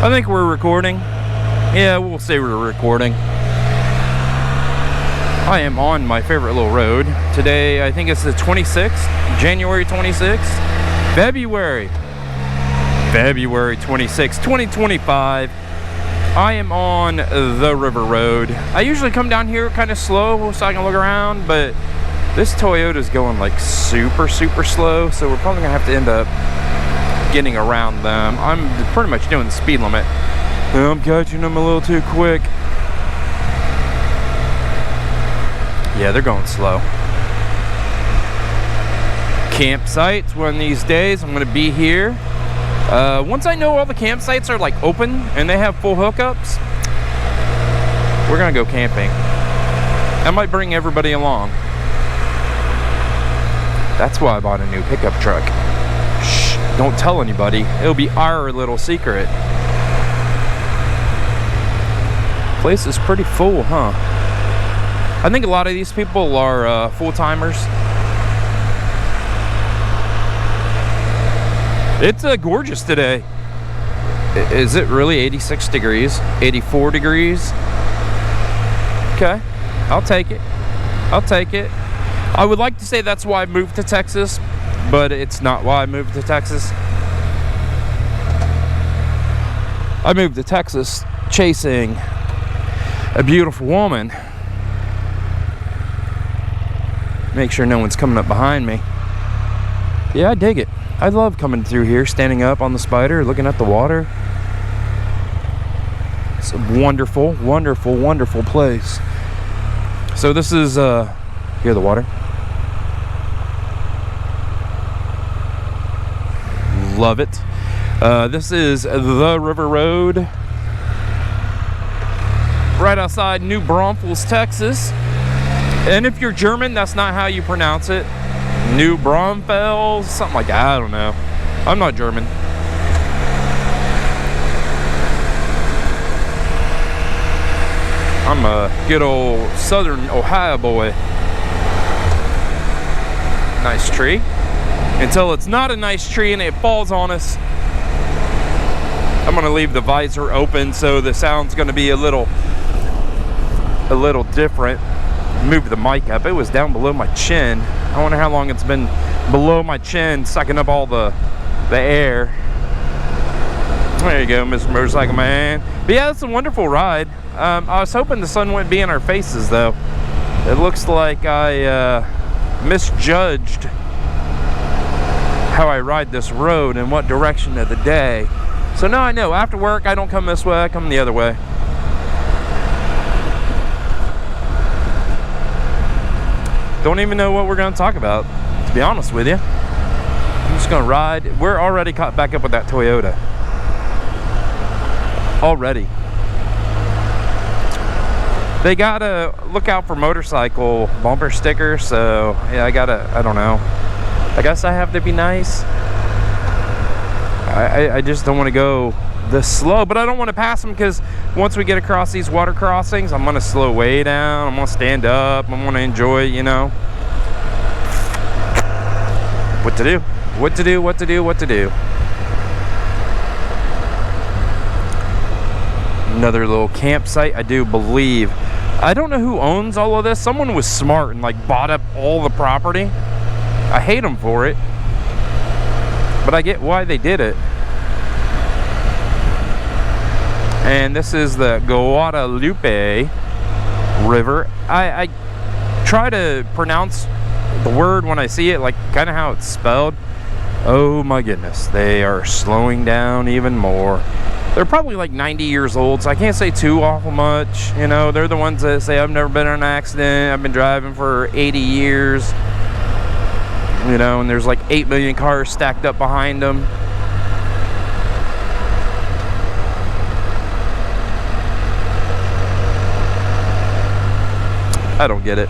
I think we're recording. Yeah, we'll say we're recording. I am on my favorite little road. Today, I think it's the 26th, January 26th, February 26th, 2025. I am on the river road. I usually come down here kind of slow so I can look around, but this Toyota's going like super slow, so we're probably gonna have to end up getting around them. I'm pretty much doing the speed limit. I'm catching them a little too quick. Yeah, they're going slow. Campsites, one of these days I'm gonna be here. Once I know all the campsites are like open and they have full hookups, we're gonna go camping. I might bring everybody along. That's why I bought a new pickup truck. Shh, don't tell anybody. It'll be our little secret. Place is pretty full, huh? I think a lot of these people are full-timers. It's gorgeous today. Is it really 86 degrees? 84 degrees? Okay, I'll take it. I'll take it. I would like to say that's why I moved to Texas, but it's not why I moved to Texas. I moved to Texas chasing a beautiful woman. Make sure no one's coming up behind me. Yeah, I dig it. I love coming through here, standing up on the Spider, looking at the water. It's a wonderful, wonderful place. So this is, hear the water? Love it. This is the River Road. Right outside New Braunfel, Texas. And if you're German, that's not how you pronounce it. New Braunfel, something like that. I don't know. I'm not German. I'm a good old Southern Ohio boy. Nice tree. Until it's not a nice tree and it falls on us. I'm gonna leave the visor open so the sound's gonna be a little different. Move the mic up. It was down below my chin. I wonder how long it's been below my chin, sucking up all the air. There you go, Mr. Motorcycle Man. But yeah, it's a wonderful ride. I was hoping the sun wouldn't be in our faces, though. It looks like I misjudged how I ride this road and what direction of the day. So now I know. After work, I don't come this way. I come the other way. Don't even know what we're going to talk about, to be honest with you. I'm just going to ride. We're already caught back up with that Toyota. Already. They got to look out for motorcycle bumper stickers, so yeah, I don't know. I guess I have to be nice. I just don't want to go this slow, but I don't want to pass them because once we get across these water crossings, I'm going to slow way down. I'm going to stand up. I'm going to enjoy, you know, what to do. Another little campsite, I do believe. I don't know who owns all of this. Someone was smart and like bought up all the property. I hate them for it, but I get why they did it. And this is the Guadalupe River. I try to pronounce the word when I see it, like kind of how it's spelled. Oh my goodness, they are slowing down even more. They're probably like 90 years old, so I can't say too awful much. You know, they're the ones that say, I've never been in an accident. I've been driving for 80 years. You know, and there's like 8 million cars stacked up behind them. I don't get it.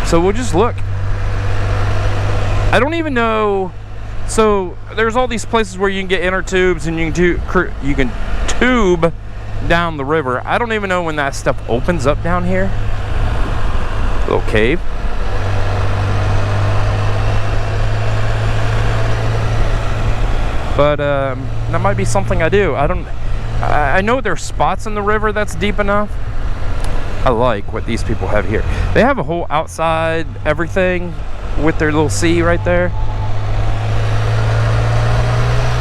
So we'll just look. I don't even know. So there's all these places where you can get inner tubes and you can tube down the river. I don't even know when that stuff opens up down here. Little cave. But that might be something I do. I know there's spots in the river that's deep enough. I like what these people have here. They have a whole outside everything with their little sea right there.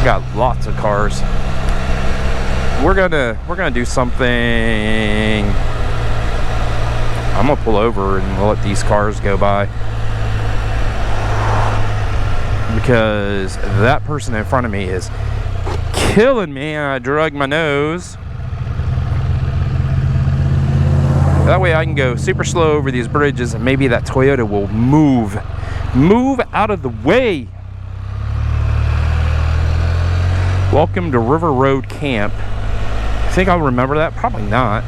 Got lots of cars. We're gonna do something. I'm gonna pull over and let these cars go by, because that person in front of me is killing me, and I drug my nose. That way I can go super slow over these bridges, and maybe that Toyota will move out of the way. Welcome to River Road Camp. I think I'll remember that. Probably not.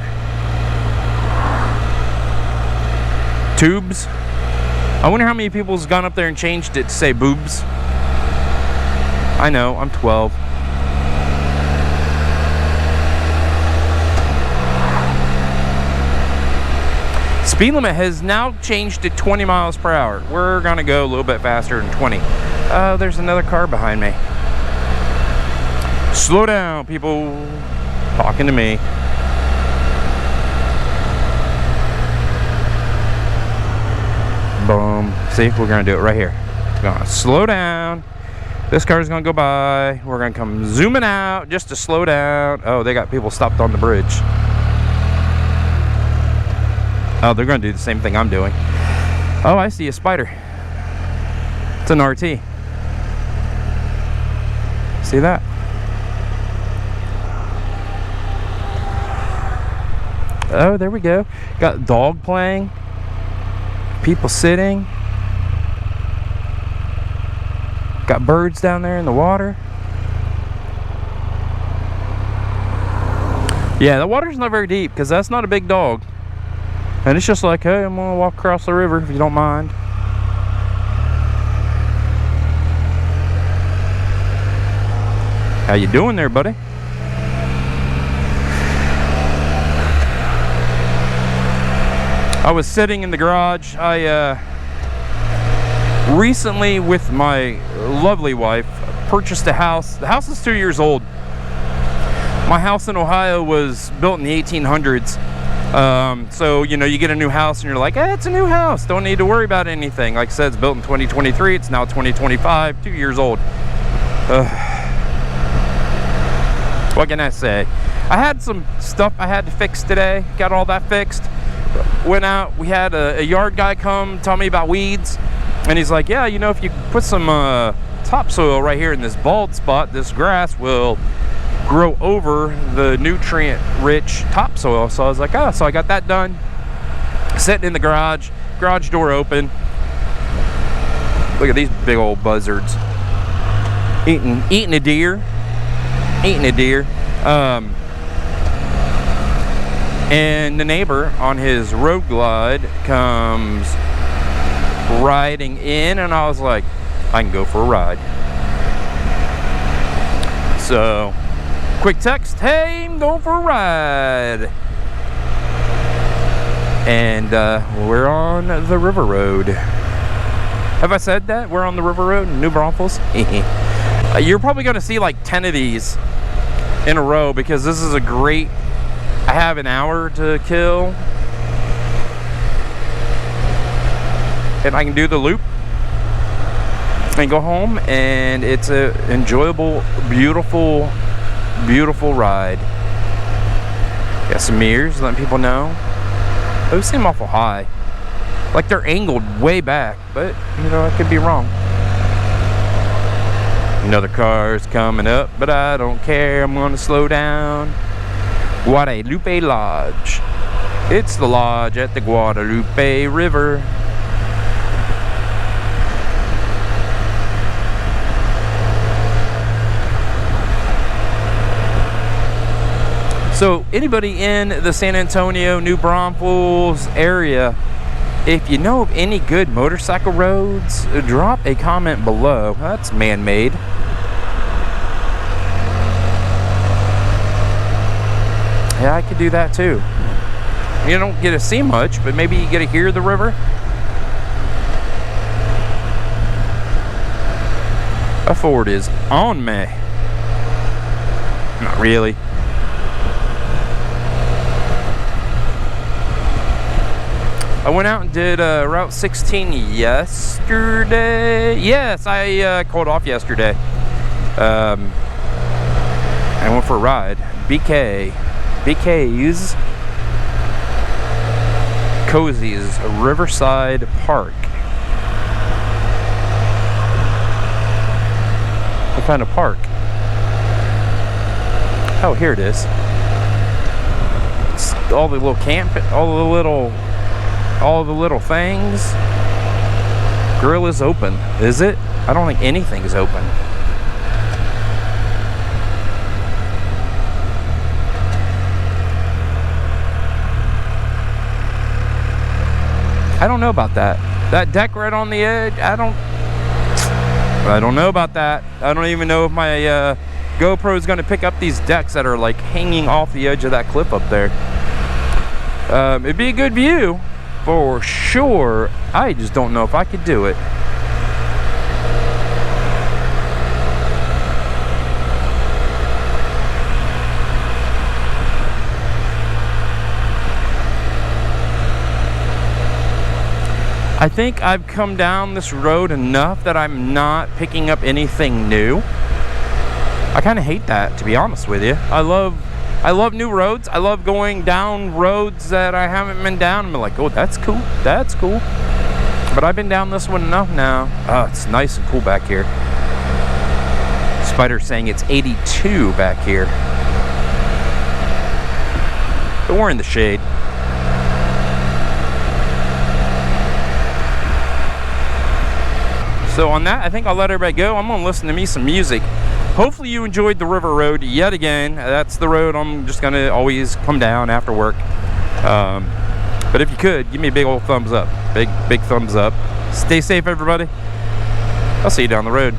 Tubes. I wonder how many people's gone up there and changed it to say boobs. I know, I'm 12. Speed limit has now changed to 20 miles per hour. We're gonna go a little bit faster than 20. Oh, there's another car behind me. Slow down, people. Talking to me. Boom. See, we're gonna do it right here. We're gonna slow down. This car's gonna go by. We're gonna come zooming out just to slow down. Oh, they got people stopped on the bridge. Oh, they're gonna do the same thing I'm doing. Oh, I see a spider. It's an RT. See that? Oh, there we go. Got dog playing. People sitting. Got birds down there in the water. Yeah, the water's not very deep because that's not a big dog. And it's just like, hey, I'm gonna walk across the river if you don't mind. How you doing there, buddy? I was sitting in the garage. I recently, with my lovely wife, purchased a house. The house is 2 years old. My house in Ohio was built in the 1800s. So, you know, you get a new house and you're like, it's a new house. Don't need to worry about anything. Like I said, it's built in 2023. It's now 2025, 2 years old. What can I say? I had some stuff I had to fix today. Got all that fixed. Went out. We had a yard guy come tell me about weeds. And he's like, yeah, you know, if you put some topsoil right here in this bald spot, this grass will grow over the nutrient-rich topsoil. So I was like, oh, so I got that done. Sitting in the garage door open. Look at these big old buzzards. Eating a deer. And the neighbor on his road glide comes riding in, and I was like, I can go for a ride. So, quick text, hey, I'm going for a ride. And we're on the river road. Have I said that? We're on the river road in New Braunfels? You're probably going to see like 10 of these in a row, because this is a great, I have an hour to kill. And I can do the loop and go home, and it's an enjoyable, beautiful ride. Got some mirrors, letting people know. Those seem awful high. Like they're angled way back, but you know, I could be wrong. Another car's coming up, but I don't care. I'm gonna slow down. Guadalupe Lodge. It's the lodge at the Guadalupe River. So anybody in the San Antonio, New Braunfels area, if you know of any good motorcycle roads, drop a comment below. That's man-made. Yeah, I could do that too. You don't get to see much, but maybe you get to hear the river. That Ford is on me. Not really. I went out and did Route 16 yesterday. Yes, I called off yesterday. I went for a ride. BK's Cozy's Riverside Park. What kind of park? Oh, here it is. It's all the little all the little things. Grill is open. Is it? I don't think anything is open. I don't know about that. That deck right on the edge, I don't know about that. I don't even know if my GoPro is going to pick up these decks that are like hanging off the edge of that cliff up there. It'd be a good view for sure. I just don't know if I could do it. I think I've come down this road enough that I'm not picking up anything new. I kind of hate that, to be honest with you. I love new roads. I love going down roads that I haven't been down and be like, oh, that's cool. That's cool. But I've been down this one enough now. Oh, it's nice and cool back here. Spider's saying it's 82 back here. But we're in the shade. So on that, I think I'll let everybody go. I'm gonna listen to me some music. Hopefully you enjoyed the river road yet again. That's the road I'm just gonna always come down after work. But if you could, give me a big old thumbs up. Big thumbs up. Stay safe, everybody. I'll see you down the road.